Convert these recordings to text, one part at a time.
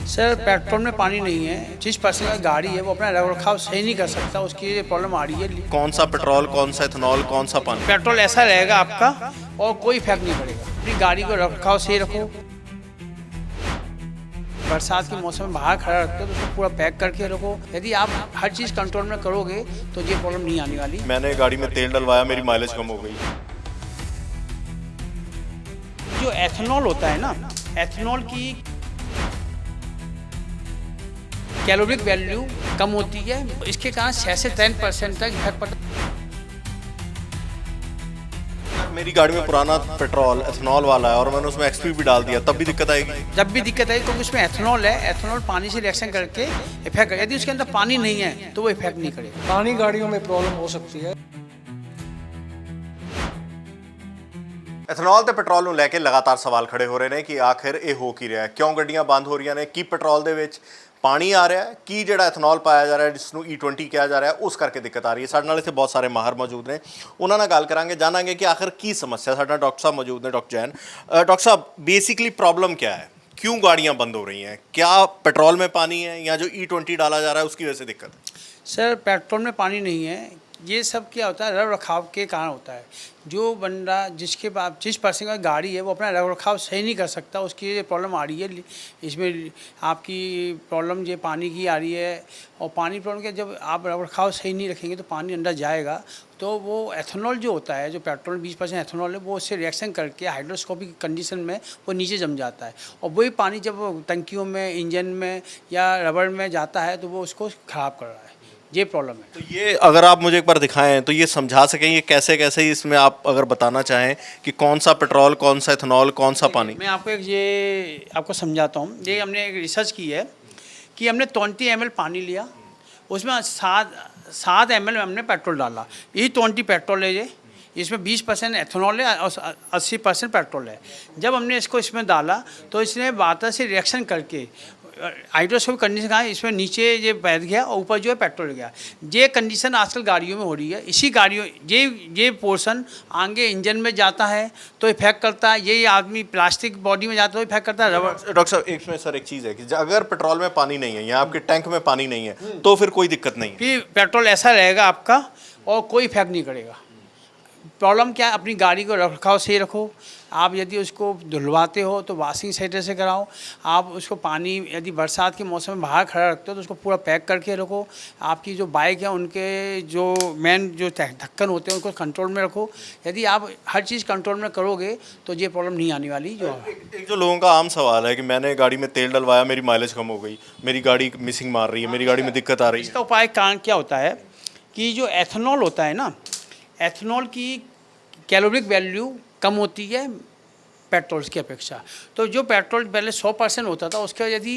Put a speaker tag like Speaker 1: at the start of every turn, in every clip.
Speaker 1: Sir petrol में पानी नहीं है। जिस पर्सन का गाड़ी है वो अपना रखरखाव सही नहीं कर सकता, उसकी ये प्रॉब्लम आ रही है।
Speaker 2: कौन सा पेट्रोल, कौन सा इथेनॉल, कौन सा पानी?
Speaker 1: पेट्रोल ऐसा रहेगा आपका और कोई इफेक्ट नहीं पड़ेगा। अपनी गाड़ी को रखरखाव सही रखो। बरसात के मौसम में बाहर खड़ा रखते हो तो उसको पूरा पैक करके रखो। यदि आप हर चीज़ कंट्रोल में करोगे तो ये प्रॉब्लम नहीं आने वाली।
Speaker 2: मैंने गाड़ी में तेल डलवाया, मेरी माइलेज कम हो गई।
Speaker 1: जो एथेनॉल होता है ना, एथेनॉल की कैलोरिक वैल्यू कम होती है। इसके कारण 6 से 10% तक इफेक्ट पड़ता है।
Speaker 2: मेरी गाड़ी में पुराना पेट्रोल इथेनॉल वाला है और मैंने उसमें एक्सपी भी डाल दिया, तब भी दिक्कत आएगी?
Speaker 1: जब भी दिक्कत आएगी क्योंकि उसमें एथेनॉल है। एथेनॉल पानी से रिएक्शन करके इफेक्ट करे। यदि उसके अंदर पानी नहीं है तो वो इफेक्ट नहीं करेगा।
Speaker 3: पुरानी गाड़ियों में प्रॉब्लम हो सकती है।
Speaker 2: ਇਥਨੋਲ ਤੇ ਪੈਟਰੋਲ ਨੂੰ ਲੈ ਕੇ ਲਗਾਤਾਰ ਸਵਾਲ ਖੜੇ ਹੋ ਰਹੇ ਨੇ ਕਿ ਆਖਿਰ ਇਹ ਹੋ ਕੀ ਰਿਹਾ ਹੈ, ਕਿਉਂ ਗੱਡੀਆਂ ਬੰਦ ਹੋ ਰਹੀਆਂ ਨੇ, ਕੀ ਪੈਟਰੋਲ ਦੇ ਵਿੱਚ ਪਾਣੀ ਆ ਰਿਹਾ ਹੈ, ਕੀ ਜਿਹੜਾ ਇਥਨੋਲ ਪਾਇਆ ਜਾ ਰਿਹਾ ਜਿਸ ਨੂੰ E20 ਕਿਹਾ ਜਾ ਰਿਹਾ ਉਸ ਕਰਕੇ ਦਿੱਕਤ ਆ ਰਹੀ ਹੈ। ਸਾਡੇ ਨਾਲ ਇੱਥੇ ਬਹੁਤ ਸਾਰੇ ਮਾਹਰ ਮੌਜੂਦ ਨੇ, ਉਹਨਾਂ ਨਾਲ ਗੱਲ ਕਰਾਂਗੇ, ਜਾਣਾਂਗੇ ਕਿ ਆਖਿਰ ਕੀ ਸਮੱਸਿਆ। ਸਾਡਾ ਡਾਕਟਰ ਸਾਹਿਬ ਮੌਜੂਦ ਨੇ, डॉक्टर जैन। डॉक्टर साहब, बेसिकली प्रॉब्लम क्या है, क्यों गाड़ियाँ बंद हो रही हैं? क्या पेट्रोल में पानी है या जो E20 डाला जा रहा है उसकी वजह से दिक्कत है?
Speaker 1: सर पेट्रोल में पानी नहीं है। ये सब क्या होता है, रख रखाव के कारण होता है। जो बंदा जिस पर्सन का गाड़ी है वो अपना रख रखाव सही नहीं कर सकता, उसकी ये प्रॉब्लम आ रही है। इसमें आपकी प्रॉब्लम ये पानी की आ रही है। और पानी प्रॉब्लम के जब आप रख रखाव सही नहीं रखेंगे तो पानी अंदर जाएगा तो वो एथेनॉल जो होता है, जो पेट्रोल 20% एथेनॉल है, वो उससे रिएक्शन करके हाइड्रोस्कोपिक कंडीशन में वो नीचे जम जाता है। और वही पानी जब टंकियों में, इंजन में या रबड़ में जाता है तो वो उसको ख़राब कर रहा है। ये प्रॉब्लम है।
Speaker 2: तो ये अगर आप मुझे एक बार दिखाएं तो ये समझा सकें ये कैसे कैसे, इसमें आप अगर बताना चाहें कि कौन सा पेट्रोल, कौन सा इथेनॉल, कौन सा पानी?
Speaker 1: मैं आपको आपको समझाता हूँ। ये हमने एक रिसर्च की है कि हमने 20 ml पानी लिया, उसमें 7 ml हमने पेट्रोल डाला। E20 पेट्रोल है ये, इसमें 20% एथेनॉल है और 80% पेट्रोल है। जब हमने इसमें डाला तो इसने वाटर से रिएक्शन करके हाइड्रोस्कोपिक कंडीशन कहा, इसमें नीचे ये बैठ गया और ऊपर जो है पेट्रोल गया। ये कंडीशन आजकल गाड़ियों में हो रही है। इसी गाड़ियों ये पोर्शन आगे इंजन में जाता है तो इफेक्ट करता है। ये आदमी प्लास्टिक बॉडी में जाता है तो इफेक्ट करता है। रबर
Speaker 2: डॉक्टर साहब, इसमें सर एक चीज़ है कि अगर पेट्रोल में पानी नहीं है या आपके टैंक में पानी नहीं है तो फिर कोई दिक्कत नहीं है?
Speaker 1: फिर पेट्रोल ऐसा रहेगा आपका और कोई इफेक्ट नहीं करेगा। प्रॉब्लम क्या है, अपनी गाड़ी को रखरखाव सही रखो। आप यदि उसको धुलवाते हो तो वॉशिंग सेंटर से कराओ। आप उसको पानी यदि बरसात के मौसम में बाहर खड़ा रखते हो तो उसको पूरा पैक करके रखो। आपकी जो बाइक है उनके जो मेन जो ढक्कन होते हैं उनको कंट्रोल में रखो। यदि आप हर चीज़ कंट्रोल में करोगे तो ये प्रॉब्लम नहीं आने वाली।
Speaker 2: एक जो लोगों का आम सवाल है कि मैंने गाड़ी में तेल डलवाया, मेरी माइलेज कम हो गई, मेरी गाड़ी मिसिंग मार रही है, मेरी गाड़ी में दिक्कत आ रही है।
Speaker 1: इसका उपाय कारण क्या होता है कि जो एथेनॉल होता है ना, एथेनॉल की कैलोरिक वैल्यू कम होती है पेट्रोल की अपेक्षा। तो जो पेट्रोल पहले 100% होता था उसका यदि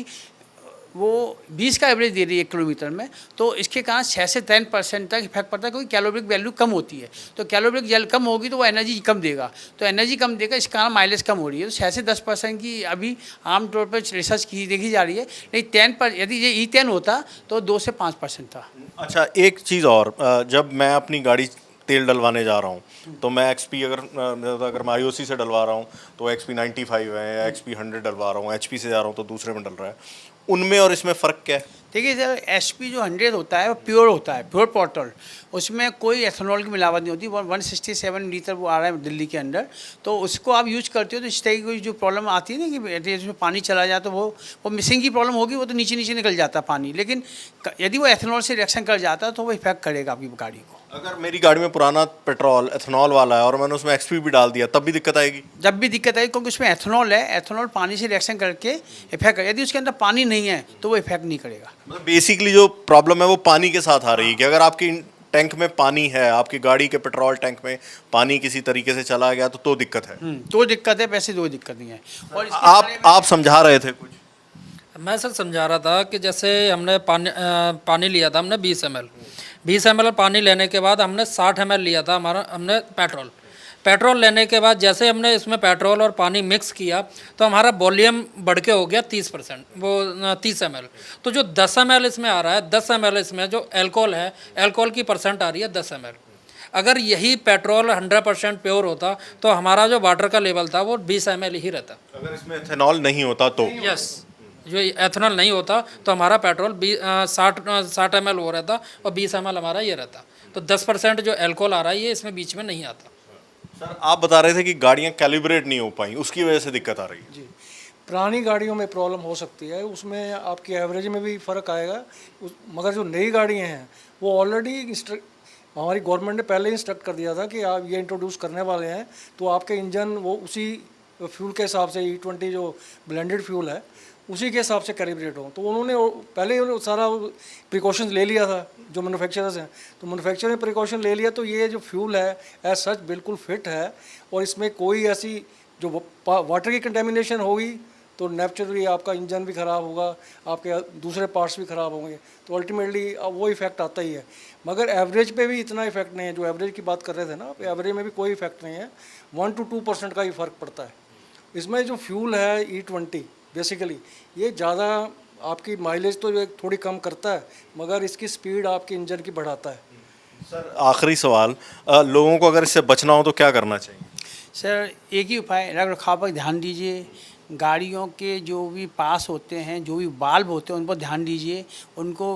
Speaker 1: वो 20 का एवरेज दे रही है 1 किलोमीटर में तो इसके कारण 6 से 10% तक इफेक्ट पड़ता है, क्योंकि कैलोरिक वैल्यू कम होती है। तो कैलोरिक कम होगी तो वो एनर्जी कम देगा, तो एनर्जी कम देगा, इस कारण माइलेज कम हो रही है। तो 6 से 10% की अभी आमतौर पर रिसर्च देखी जा रही है। नहीं 10 यदि ये E10 होता तो 2 से 5% था।
Speaker 2: अच्छा, एक चीज़ और, जब मैं अपनी गाड़ी तेल डलवाने जा रहा हूँ तो मैं XP अगर मैं IOC से डलवा रहा हूँ तो XP 95 है या XP 100 डलवा रहा हूँ, HP से जा रहा हूँ तो दूसरे में डल रहा है, उनमें और इसमें फ़र्क क्या है?
Speaker 1: देखिए सर, HP जो 100 होता है वो प्योर होता है, प्योर पेट्रोल। उसमें कोई एथेनॉल की मिलावट नहीं होती। 167 लीटर वो आ रहा है दिल्ली के अंदर, तो उसको आप यूज करते हो तो इस तरह की जो प्रॉब्लम आती है ना कि इसमें पानी चला जाए तो वो मिसिंग की प्रॉब्लम होगी, वो तो नीचे नीचे निकल जाता है पानी। लेकिन यदि वो एथेनॉल से रिएक्शन कर जाता है तो वो इफेक्ट करेगा आपकी गाड़ी को।
Speaker 2: अगर मेरी गाड़ी में पुराना पेट्रोल इथेनॉल वाला है और मैंने उसमें XP भी डाल दिया तब भी दिक्कत आएगी?
Speaker 1: जब भी दिक्कत आएगी क्योंकि उसमें एथेनॉल है। एथेनॉल पानी से रिएक्शन करके इफेक्ट करेगा। यदि उसके अंदर पानी नहीं है तो वो इफेक्ट नहीं करेगा।
Speaker 2: मतलब बेसिकली जो प्रॉब्लम है वो पानी के साथ आ रही है कि अगर आपकी टैंक में पानी है, आपकी गाड़ी के पेट्रोल टैंक में पानी किसी तरीके से चला गया तो दिक्कत है।
Speaker 1: तो दिक्कत है, वैसे दो दिक्कत नहीं है। और
Speaker 2: आप समझा रहे थे कुछ?
Speaker 3: मैं सर समझा रहा था कि जैसे हमने पानी लिया था, हमने 20 ml पानी लेने के बाद हमने 60 ml लिया था हमने पेट्रोल लेने के बाद जैसे हमने इसमें पेट्रोल और पानी मिक्स किया तो हमारा वॉल्यूम बढ़ के हो गया 30%, वो 30 ml। तो जो 10 ml इसमें आ रहा है, 10 ml इसमें जो एल्कोहल है, एल्कोहल की परसेंट आ रही है 10 ml। अगर यही पेट्रोल 100% प्योर होता तो हमारा जो वाटर का लेवल था वो 20 ml ही रहता।
Speaker 2: अगर इसमें इथेनॉल नहीं होता तो?
Speaker 3: जो एथेनॉल नहीं होता तो हमारा पेट्रोल 60 ml हो रहता और 20 ml हमारा ये रहता। तो 10% जो अल्कोहल आ रहा है ये इसमें बीच में नहीं आता।
Speaker 2: सर आप बता रहे थे कि गाड़ियाँ कैलिब्रेट नहीं हो पाई, उसकी वजह से दिक्कत आ रही है।
Speaker 4: जी, पुरानी गाड़ियों में प्रॉब्लम हो सकती है, उसमें आपकी एवरेज में भी फ़र्क आएगा। मगर जो नई गाड़ियाँ हैं वो ऑलरेडी हमारी गवर्नमेंट ने पहले इंस्ट्रक्ट कर दिया था कि आप ये इंट्रोड्यूस करने वाले हैं, तो आपके इंजन वो उसी फ्यूल के हिसाब से E20 जो ब्लेंडेड फ्यूल है उसी के हिसाब से कैलिब्रेट हो। तो उन्होंने पहले ही सारा प्रिकॉशंस ले लिया था जो मैन्युफैक्चरर्स हैं, तो मैन्युफैक्चर ने प्रिकॉशन ले लिया, तो ये जो फ्यूल है एज सच बिल्कुल फिट है और इसमें कोई ऐसी जो वाटर की कंटेमिनेशन होगी तो नेचुरली आपका इंजन भी ख़राब होगा, आपके दूसरे पार्ट्स भी ख़राब होंगे, तो अल्टीमेटली वो इफ़ेक्ट आता ही है। मगर एवरेज पे भी इतना इफेक्ट नहीं है, जो एवरेज की बात कर रहे थे ना, एवरेज में भी कोई इफेक्ट नहीं है, 1 to 2% का ही फ़र्क पड़ता है। इसमें जो फ्यूल है E20 बेसिकली ये ज़्यादा आपकी माइलेज तो थोड़ी कम करता है, मगर इसकी स्पीड आपके इंजन की बढ़ाता है।
Speaker 2: सर आखिरी सवाल, लोगों को अगर इससे बचना हो तो क्या करना चाहिए?
Speaker 1: सर एक ही उपाय, रख रखाव पर ध्यान दीजिए, गाड़ियों के जो भी पास होते हैं, जो भी बाल्ब होते हैं उन पर ध्यान दीजिए, उनको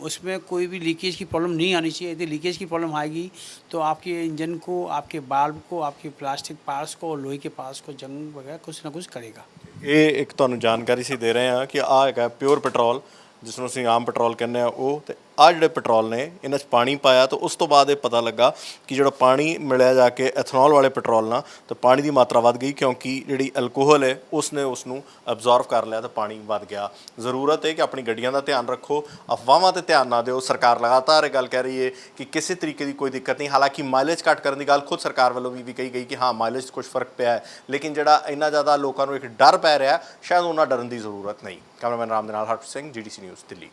Speaker 1: उसमें कोई भी लीकेज की प्रॉब्लम नहीं आनी चाहिए। यदि लीकेज की प्रॉब्लम आएगी तो आपके इंजन को, आपके बाल्ब को, आपके प्लास्टिक पार्ट्स को और लोहे के पार्ट्स को जंग वगैरह कुछ ना कुछ करेगा।
Speaker 2: ये एक ਤੁਹਾਨੂੰ ਜਾਣਕਾਰੀ ਸੀ ਦੇ ਰਹੇ ਹਾਂ ਕਿ ਆਹ ਹੈਗਾ ਪਿਓਰ ਪੈਟਰੋਲ, ਜਿਸ ਨੂੰ ਅਸੀਂ ਆਮ ਪੈਟਰੋਲ ਕਹਿੰਦੇ ਆ ਉਹ, ਤੇ ਆਹ ਜਿਹੜੇ ਪੈਟਰੋਲ ਨੇ ਇਹਨਾਂ 'ਚ ਪਾਣੀ ਪਾਇਆ ਤਾਂ ਉਸ ਤੋਂ ਬਾਅਦ ਇਹ ਪਤਾ ਲੱਗਾ ਕਿ ਜਿਹੜਾ ਪਾਣੀ ਮਿਲਿਆ ਜਾ ਕੇ ਐਥਨੋਲ ਵਾਲੇ ਪੈਟਰੋਲ ਨਾਲ ਤਾਂ ਪਾਣੀ ਦੀ ਮਾਤਰਾ ਵੱਧ ਗਈ, ਕਿਉਂਕਿ ਜਿਹੜੀ ਅਲਕੋਹਲ ਹੈ ਉਸਨੇ ਉਸ ਨੂੰ ਐਬਜ਼ੌਰਬ ਕਰ ਲਿਆ ਤਾਂ ਪਾਣੀ ਵੱਧ ਗਿਆ। ਜ਼ਰੂਰਤ ਹੈ ਕਿ ਆਪਣੀ ਗੱਡੀਆਂ ਦਾ ਧਿਆਨ ਰੱਖੋ, ਅਫਵਾਹਾਂ 'ਤੇ ਧਿਆਨ ਨਾ ਦਿਓ। ਸਰਕਾਰ ਲਗਾਤਾਰ ਇਹ ਗੱਲ ਕਹਿ ਰਹੀ ਹੈ ਕਿ ਕਿਸੇ ਤਰੀਕੇ ਦੀ ਕੋਈ ਦਿੱਕਤ ਨਹੀਂ, ਹਾਲਾਂਕਿ ਮਾਈਲੇਜ ਘੱਟ ਕਰਨ ਦੀ ਗੱਲ ਖੁਦ ਸਰਕਾਰ ਵੱਲੋਂ ਵੀ ਕਹੀ ਗਈ ਕਿ ਹਾਂ ਮਾਈਲੇਜ 'ਚ ਕੁਝ ਫਰਕ ਪਿਆ ਹੈ, ਲੇਕਿਨ ਜਿਹੜਾ ਇੰਨਾ ਜ਼ਿਆਦਾ ਲੋਕਾਂ ਨੂੰ ਇੱਕ ਡਰ ਪੈ ਰਿਹਾ ਸ਼ਾਇਦ ਉਹਨਾਂ ਡਰਨ ਦੀ ਜ਼ਰੂਰਤ ਨਹੀਂ। ਕੈਮਰਾਮੈਨ ਰਾਮ ਦੇ ਨਾਲ ਹਰਪ੍ਰੀਤ ਸਿੰਘ, GDC ਨਿਊਜ਼ ਦਿੱਲੀ।